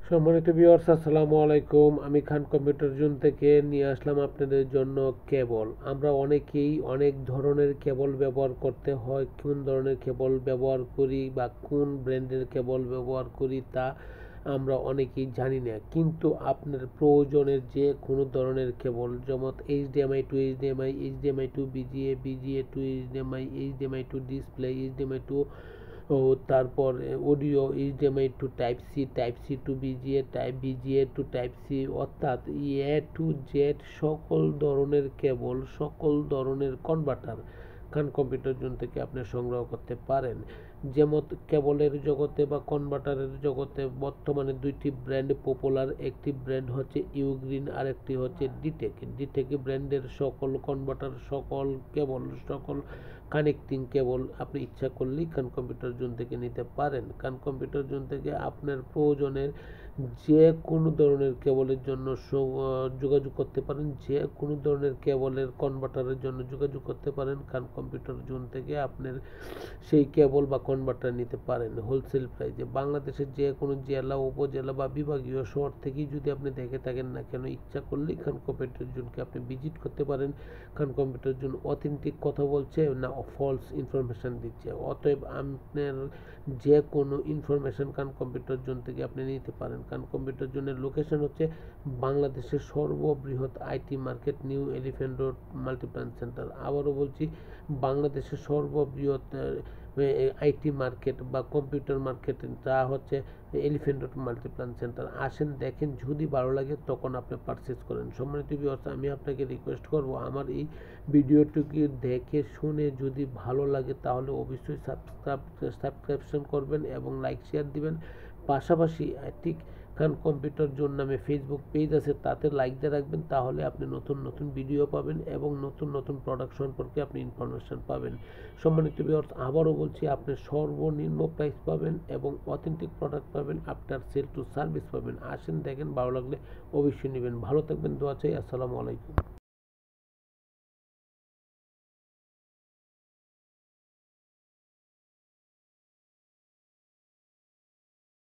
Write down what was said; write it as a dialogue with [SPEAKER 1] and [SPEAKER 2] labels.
[SPEAKER 1] সম্মানিত ভিউয়ার্স, আসসালামু আলাইকুম। আমি খান কম্পিউটার জোন থেকে নিয়ে আসলাম আপনাদের জন্য কেবল। আমরা অনেকেই অনেক ধরনের কেবল ব্যবহার করতে হয়। কোন ধরনের কেবল ব্যবহার করি বা কোন ব্র্যান্ডের কেবল ব্যবহার করি তা আমরা অনেকেই জানি না, কিন্তু আপনার প্রয়োজনের যে কোনো ধরনের কেবল, যেমন HDMI to HDMI, HDMI to VGA, VGA to HDMI, HDMI to display, HDMI to ও তারপর audio, HDMI to type C, type C to VGA, VGA to type C, অর্থাৎ এ টু জেড সকল ধরনের কেবল, সকল ধরনের converter খান computer zone থেকে আপনি সংগ্রহ করতে পারেন। যেমন কেবলের জগতে বা কনভার্টারের জগতে বর্তমানে দুইটি ব্র্যান্ড পপুলার। একটি ব্র্যান্ড হচ্ছে ইউগ্রিন, আর একটি হচ্ছে ডিটেক। ডিটেক ব্র্যান্ডের সকল কনভার্টার, সকল কেবল, সকল কানেক্টিং কেবল আপনি ইচ্ছা করলেই খান কম্পিউটার জোন থেকে নিতে পারেন। খান কম্পিউটার জোন থেকে আপনার প্রয়োজনের যে কোনো ধরনের কেবলের জন্য যোগাযোগ করতে পারেন, যে কোনো ধরনের কেবলের কনভার্টারের জন্য যোগাযোগ করতে পারেন। খান কম্পিউটার জোন থেকে আপনার সেই কেবল বা কনভার্টার নিতে পারেন হোলসেল প্রাইসে। বাংলাদেশের যে কোনো জেলা, উপজেলা বা বিভাগীয় শহর থেকেই যদি আপনি দেখে থাকেন না কেন, ইচ্ছা করলেই খান কম্পিউটার জোনকে আপনি ভিজিট করতে পারেন। খান কম্পিউটার জোন অথেন্টিক কথা বলছে না ফলস ইনফরমেশন দিচ্ছে। অতএব আপনার যে কোনো ইনফরমেশন খান কম্পিউটার জোন থেকে আপনি নিতে পারেন। খান কম্পিউটার জোনের লোকেশন হচ্ছে বাংলাদেশের সর্ববৃহৎ IT market, new elephant road Multiplan centre. আবারও বলছি, বাংলাদেশের সর্ববৃহৎ আইটি মার্কেট বা কম্পিউটার মার্কেট, যা হচ্ছে এলিফ্যান্ট রোড মাল্টিপ্ল্যান সেন্টার। আসেন, দেখেন, যদি ভালো লাগে তখন আপনি পারচেজ করেন। সম্মানিত ভিউয়ার্স, আমি আপনাকে রিকোয়েস্ট করব, আমার এই ভিডিওটিকে দেখে শুনে যদি ভালো লাগে তাহলে অবশ্যই সাবস্ক্রিপশন করবেন এবং লাইক শেয়ার দিবেন। পাশাপাশি ঠিক খান কম্পিউটার জোন নামে ফেসবুক পেজ আছে, তাতে লাইক দিয়ে রাখবেন। তাহলে আপনি নতুন নতুন ভিডিও পাবেন এবং নতুন নতুন প্রোডাক্ট সম্পর্কে আপনি ইনফরমেশন পাবেন। সম্মানিত ভিউয়ার্স, আবারও বলছি, আপনি সর্বনিম্ন প্রাইস পাবেন এবং অথেন্টিক প্রোডাক্ট পাবেন, আফটার সেল টু সার্ভিস পাবেন। আসেন, দেখেন, ভালো লাগলে অবশ্যই নেবেন। ভালো থাকবেন, দোয়া চাই। আসসালামু আলাইকুম।